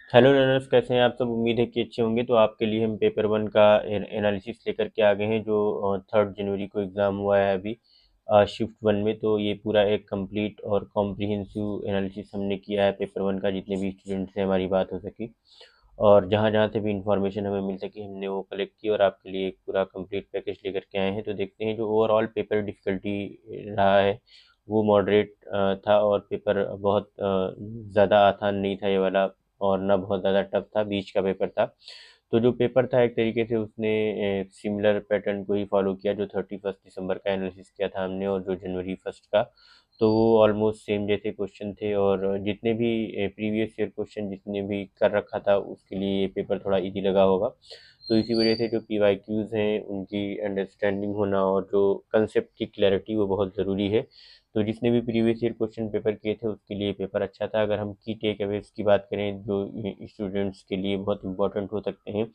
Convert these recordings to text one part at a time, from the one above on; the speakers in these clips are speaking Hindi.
हेलो लर्नर्स, कैसे हैं आप सब। उम्मीद है कि अच्छे होंगे। तो आपके लिए हम पेपर वन का एनालिसिस लेकर के आ गए हैं, जो 3 जनवरी को एग्ज़ाम हुआ है अभी शिफ्ट वन में। तो ये पूरा एक कंप्लीट और कॉम्प्रिहेंसिव एनालिसिस हमने किया है पेपर वन का, जितने भी स्टूडेंट से हमारी बात हो सकी और जहाँ जहाँ से भी इंफॉर्मेशन हमें मिल सकी हमने वो कलेक्ट की और आपके लिए एक पूरा कंप्लीट पैकेज लेकर के आए हैं। तो देखते हैं जो ओवरऑल पेपर डिफ़िकल्टी रहा है वो मॉडरेट था, और पेपर बहुत ज़्यादा आसान नहीं था ये वाला, और ना बहुत ज़्यादा टफ था, बीच का पेपर था। तो जो पेपर था एक तरीके से उसने सिमिलर पैटर्न को ही फॉलो किया, जो 31 दिसंबर का एनालिसिस किया था हमने और जो जनवरी फर्स्ट का। तो वो ऑलमोस्ट सेम जैसे क्वेश्चन थे, और जितने भी प्रीवियस ईयर क्वेश्चन जितने भी कर रखा था उसके लिए ये पेपर थोड़ा इजी लगा होगा। तो इसी वजह से जो पीवाईक्यूज़ हैं उनकी अंडरस्टैंडिंग होना और जो कंसेप्ट की क्लैरिटी वो बहुत ज़रूरी है। तो जिसने भी प्रीवियस ईयर क्वेश्चन पेपर किए थे उसके लिए पेपर अच्छा था। अगर हम की टेक अवेज़ की बात करें जो स्टूडेंट्स के लिए बहुत इंपॉर्टेंट हो सकते हैं,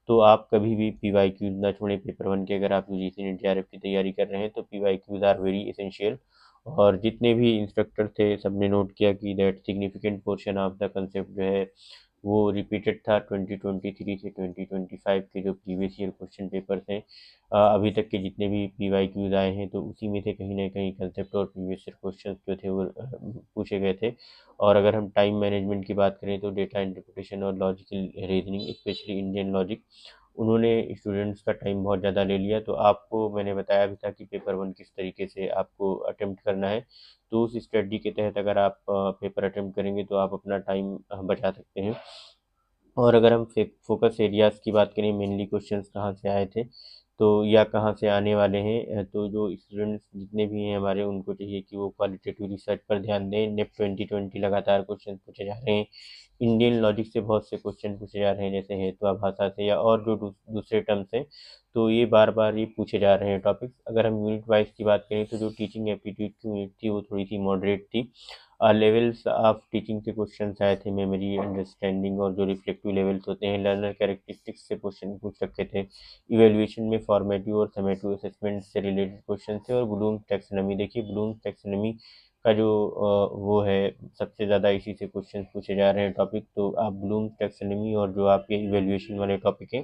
तो आप कभी भी पीवाईक्यूज़ ना छोड़ें पेपर वन के। अगर आप यूजीसी नेट जेआरएफ की तैयारी कर रहे हैं तो पीवाईक्यूज़ आर वेरी एसेंशियल। और जितने भी इंस्ट्रक्टर थे सबने नोट किया कि that significant portion of the concept जो है वो रिपीटेड था 2023 से 2025 के जो प्रीवियस ईयर क्वेश्चन पेपर्स हैं। अभी तक के जितने भी पीवाईक्यूज़ आए हैं तो उसी में से कहीं ना कहीं कंसेप्ट और प्रीवियस ईयर क्वेश्चन जो थे वो पूछे गए थे। और अगर हम टाइम मैनेजमेंट की बात करें तो डेटा इंटरप्रिटेशन और logical reasoning, specially Indian logic, उन्होंने स्टूडेंट्स का टाइम बहुत ज़्यादा ले लिया। तो आपको मैंने बताया भी था कि पेपर वन किस तरीके से आपको अटेम्प्ट करना है। तो उस स्ट्रेटजी के तहत अगर आप पेपर अटेम्प्ट करेंगे तो आप अपना टाइम बचा सकते हैं। और अगर हम फोकस एरियाज़ की बात करें, मेनली क्वेश्चंस कहाँ से आए थे तो या कहाँ से आने वाले हैं, तो जो स्टूडेंट्स जितने भी हैं हमारे उनको चाहिए कि वो क्वालिटेटिव रिसर्च पर ध्यान दें। नेप 2020 लगातार क्वेश्चन पूछे जा रहे हैं। इंडियन लॉजिक से बहुत से क्वेश्चन पूछे जा रहे हैं, जैसे हेतुआ भाषा से या और जो दूसरे टर्म्स हैं। तो ये बार बार ये पूछे जा रहे हैं टॉपिक्स। अगर हम यूनिट वाइज की बात करें तो जो टीचिंग एप्टीट्यूड की यूनिट थी वो थोड़ी सी मॉडरेट थी। लेवल्स ऑफ टीचिंग के क्वेश्चंस आए थे, मेमोरी, अंडरस्टैंडिंग और जो रिफ्लेक्टिव लेवल्स होते हैं, लर्नर कैरेक्टरिस्टिक्स से क्वेश्चन पूछ रखे थे। इवेल्युएशन में फॉर्मेटिव और समेटिव असेसमेंट से रिलेटेड क्वेश्चन थे। और ब्लूम्स टैक्सोनॉमी, देखिए ब्लूम्स टैक्सोनॉमी का जो वो है सबसे ज़्यादा इसी से क्वेश्चन पूछे जा रहे हैं टॉपिक। तो आप ब्लूम्स टैक्सोनॉमी और जो आपके इवेल्युएशन वाले टॉपिक हैं,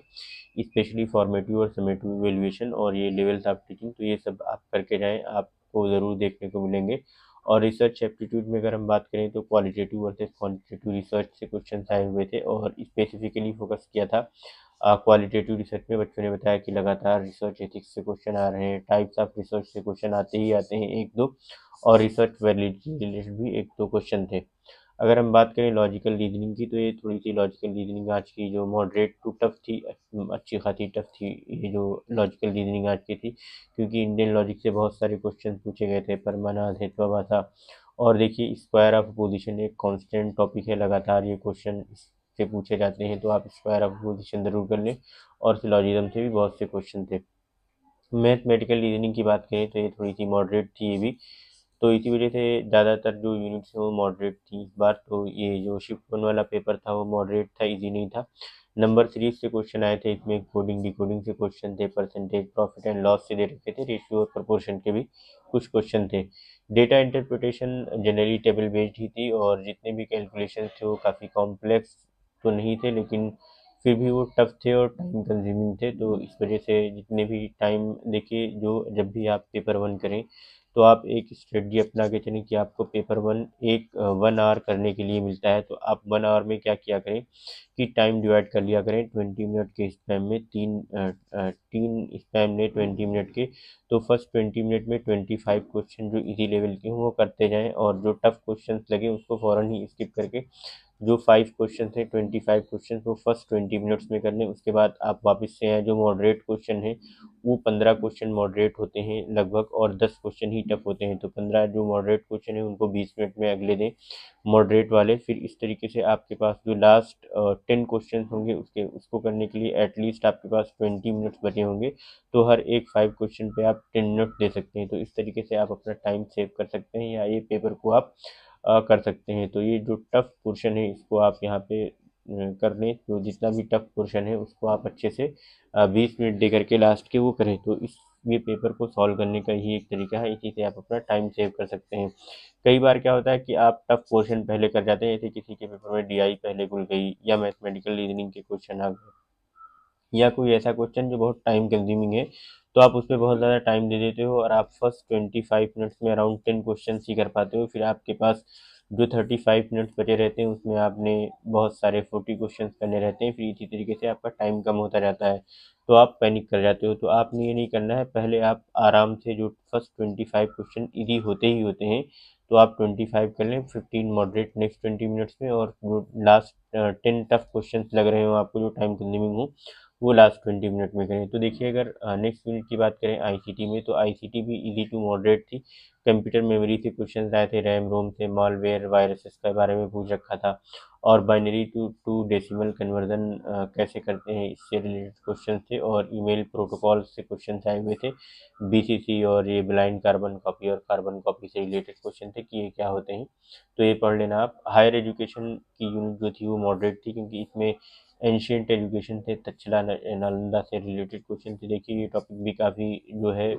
स्पेशली फॉर्मेटिव और समेटिव इवेल्युएशन और ये लेवल्स ऑफ टीचिंग, तो ये सब आप करके जाएं, आपको ज़रूर देखने को मिलेंगे। और रिसर्च एप्टीट्यूड में अगर हम बात करें तो क्वालिटेटिव वर्सेस क्वांटिटेटिव रिसर्च से क्वेश्चन आए हुए थे, और स्पेसिफिकली फोकस किया था क्वालिटेटिव रिसर्च में। बच्चों ने बताया कि लगातार रिसर्च एथिक्स से क्वेश्चन आ रहे हैं, टाइप्स ऑफ रिसर्च से क्वेश्चन आते ही आते हैं एक दो, और रिसर्च वैलिडिटी रिलेटेड भी एक दो क्वेश्चन थे। अगर हम बात करें लॉजिकल रीजनिंग की, तो ये थोड़ी सी लॉजिकल रीजनिंग आज की जो मॉडरेट टू टफ थी, अच्छी खासी टफ थी ये जो लॉजिकल रीजनिंग आज की थी, क्योंकि इंडियन लॉजिक से बहुत सारे क्वेश्चन पूछे गए थे, परमानाथ, हेतुवाभाषा। और देखिए स्क्वायर ऑफ पोजीशन एक कांस्टेंट टॉपिक है, लगातार ये क्वेश्चन से पूछे जाते हैं, तो आप स्क्वायर ऑफ पोजीशन ज़रूर कर लें। और सिलॉजिज्म से भी बहुत से क्वेश्चन थे। मैथमेटिकल रीजनिंग की बात करें तो ये थोड़ी सी मॉडरेट थी ये भी। तो इसी वजह से ज़्यादातर जो यूनिट्स हैं वो मॉडरेट थी इस बार। तो ये जो शिफ्ट वन वाला पेपर था वो मॉडरेट था, इजी नहीं था। नंबर सीरीज से क्वेश्चन आए थे, इसमें कोडिंग डिकोडिंग से क्वेश्चन थे, परसेंटेज प्रॉफिट एंड लॉस से दे रखे थे, रेशियो और प्रोपोर्शन के भी कुछ क्वेश्चन थे। Data interpretation generally table based ही थी, और जितने भी कैलकुलेशन थे वो काफ़ी कॉम्प्लेक्स तो नहीं थे, लेकिन फिर भी वो टफ थे और टाइम कंज्यूमिंग थे। तो इस वजह से जितने भी टाइम, देखिए जो जब भी आप पेपर वन करें तो आप एक स्ट्रेटजी अपना के चलें कि आपको पेपर वन एक 1 आवर करने के लिए मिलता है। तो आप 1 आवर में क्या किया करें कि टाइम डिवाइड कर लिया करें 20 मिनट के स्पैम में, तीन स्पैम ने 20 मिनट के। तो फर्स्ट 20 मिनट में 25 क्वेश्चन जो इजी लेवल के हों वो करते जाएं, और जो टफ क्वेश्चन लगे उसको फ़ौरन ही स्किप करके जो 5 क्वेश्चन थे, 25 क्वेश्चन वो फर्स्ट 20 मिनट्स में कर लें। उसके बाद आप वापस से आएँ, जो मॉडरेट क्वेश्चन हैं वो 15 क्वेश्चन मॉडरेट होते हैं लगभग, और 10 क्वेश्चन ही टफ होते हैं। तो 15 जो मॉडरेट क्वेश्चन हैं उनको 20 मिनट में अगले दें मॉडरेट वाले। फिर इस तरीके से आपके पास जो लास्ट 10 क्वेश्चन होंगे उसको करने के लिए एटलीस्ट आपके पास 20 मिनट्स बचे होंगे। तो हर एक 5 क्वेश्चन पे आप 10 मिनट दे सकते हैं। तो इस तरीके से आप अपना टाइम सेव कर सकते हैं, या ये पेपर को आप कर सकते हैं। तो ये जो टफ पोर्शन है इसको आप यहाँ पे कर लें। तो जितना भी टफ पोर्शन है उसको आप अच्छे से 20 मिनट दे करके लास्ट के वो करें। तो इस ये पेपर को सॉल्व करने का ही एक तरीका है, इसी से आप अपना टाइम सेव कर सकते हैं। कई बार क्या होता है कि आप टफ क्वेश्चन पहले कर जाते हैं, जैसे किसी के पेपर में डीआई पहले खुल गई या मैथमेटिकल रीजनिंग के क्वेश्चन आ गए या कोई ऐसा क्वेश्चन जो बहुत टाइम कंज्यूमिंग है, तो आप उसमें बहुत ज़्यादा टाइम दे देते हो और आप फर्स्ट 25 मिनट्स में अराउंड 10 क्वेश्चन ही कर पाते हो। फिर आपके पास जो 35 मिनट्स बचे रहते हैं उसमें आपने बहुत सारे 40 क्वेश्चन करने रहते हैं, फिर इसी तरीके से आपका टाइम कम होता जाता है, तो आप पैनिक कर जाते हो। तो आपने ये नहीं करना है, पहले आप आराम से जो फर्स्ट 25 क्वेश्चन ईजी होते ही होते हैं, तो आप 25 कर लें, 15 मॉडरेट नेक्स्ट 20 मिनट्स में, और जो लास्ट 10 टफ क्वेश्चन लग रहे हो आपको जो टाइम कंज्यूमिंग हो, वो लास्ट 20 मिनट में करें। तो देखिए, अगर नेक्स्ट यूनिट की बात करें आईसीटी में, तो आईसीटी भी इजी टू मॉडरेट थी। कंप्यूटर मेमोरी से क्वेश्चन आए थे, रैम रोम से, मालवेयर वायरसेस के बारे में पूछ रखा था, और बाइनरी टू डेसिमल कन्वर्जन कैसे करते हैं, इससे रिलेटेड क्वेश्चन थे, और ईमेल प्रोटोकॉल से क्वेश्चन आए हुए थे, बीसीसी और ये ब्लाइंड कार्बन कॉपी और कार्बन कॉपी से रिलेटेड क्वेश्चन थे कि ये क्या होते हैं, तो ये पढ़ लेना आप। हायर एजुकेशन की यूनिट जो थी वो मॉडरेट थी, क्योंकि इसमें एंशियंट एजुकेशन थे, तक्षशिला नालंदा से रिलेटेड क्वेश्चन थे। देखिए, ये टॉपिक भी काफ़ी जो है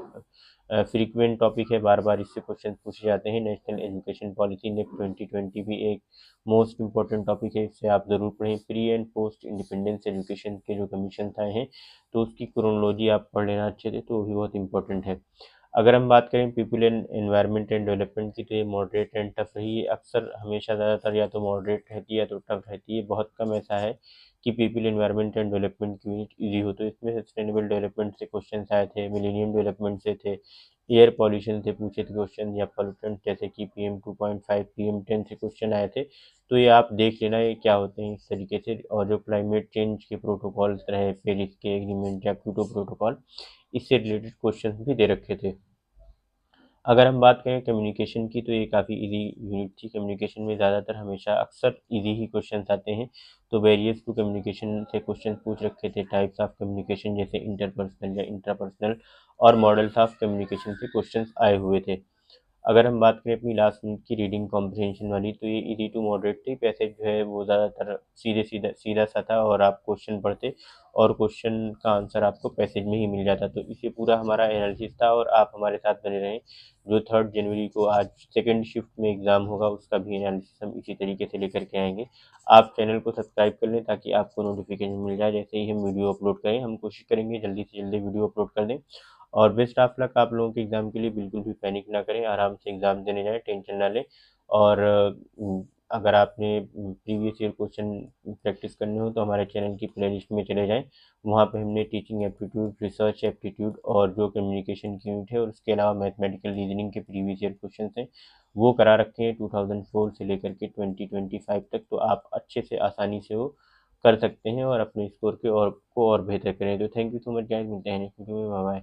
फ्रीक्वेंट टॉपिक है, बार बार इससे क्वेश्चन पूछे जाते हैं। नेशनल एजुकेशन पॉलिसी नेक्स्ट 2020 भी एक मोस्ट इंपॉर्टेंट टॉपिक है, इससे आप ज़रूर पढ़ें। Pre and post independence education के जो कमीशन आए हैं, तो उसकी क्रोनोलॉजी आप पढ़ लेना अच्छे से, तो वो भी बहुत इंपॉर्टेंट है। अगर हम बात करें people and environment and development की, तो ये मॉडरेट एंड टफ रही है। अक्सर हमेशा ज़्यादातर या तो मॉडरेट रहती है या तो टफ रहती है, बहुत कम ऐसा है कि पीपल एनवायरनमेंट एंड डेवलपमेंट की यूनिट ईजी हो। तो इसमें सस्टेनेबल डेवलपमेंट से क्वेश्चन आए थे, मिलेनियम डेवलपमेंट से थे, एयर पॉल्यूशन से पूछे थे क्वेश्चन, या पॉल्यूटेंट जैसे कि PM2.5 PM10 से क्वेश्चन आए थे। तो ये आप देख लेना ये क्या होते हैं इस तरीके से। और जो क्लाइमेट चेंज के प्रोटोकॉल्स रहे, पेरिस के एग्रीमेंट या क्योटो प्रोटोकॉल, इससे रिलेटेड क्वेश्चन भी दे रखे थे। अगर हम बात करें कम्युनिकेशन की, तो ये काफ़ी इजी यूनिट थी। कम्युनिकेशन में ज़्यादातर हमेशा अक्सर इजी ही क्वेश्चन आते हैं, तो बैरियर्स टू कम्युनिकेशन से क्वेश्चन पूछ रखे थे, टाइप्स ऑफ कम्युनिकेशन जैसे इंटरपर्सनल या इंट्रापर्सनल, और मॉडल्स ऑफ कम्युनिकेशन से क्वेश्चन आए हुए थे। अगर हम बात करें अपनी लास्ट मिनट की रीडिंग कॉम्प्रिहेंशन वाली, तो ये इजी टू मॉडरेट थी। पैसेज जो है वो ज़्यादातर सीधा सा था, और आप क्वेश्चन पढ़ते और क्वेश्चन का आंसर आपको पैसेज में ही मिल जाता। तो इसे पूरा हमारा एनालिसिस था, और आप हमारे साथ बने रहें। जो 3 जनवरी को आज सेकेंड शिफ्ट में एग्ज़ाम होगा, उसका भी एनालिसिस हम इसी तरीके से लेकर के आएंगे। आप चैनल को सब्सक्राइब कर लें ताकि आपको नोटिफिकेशन मिल जाए जैसे ही हम वीडियो अपलोड करें। हम कोशिश करेंगे जल्दी से जल्दी वीडियो अपलोड कर दें। और बेस्ट ऑफ लक आप लोगों के एग्ज़ाम के लिए। बिल्कुल भी पैनिक ना करें, आराम से एग्ज़ाम देने जाएँ, टेंशन ना लें। और अगर आपने प्रीवियस ईयर क्वेश्चन प्रैक्टिस करने हो, तो हमारे चैनल की प्लेलिस्ट में चले जाएँ। वहाँ पे हमने टीचिंग एप्टीट्यूड, रिसर्च एप्टीट्यूड और जो कम्युनिकेशन की यूनिट है, और उसके अलावा मैथमेटिकल रीजनिंग के प्रीवियस ईयर क्वेश्चन हैं, वो करा रखे हैं 2004 से लेकर के 2025 तक। तो आप अच्छे से आसानी से वो कर सकते हैं और अपने स्कोर के और को और बेहतर करें। तो thank you so much guys, मिलते हैं नेक्स्ट वीडियो में। Bye bye.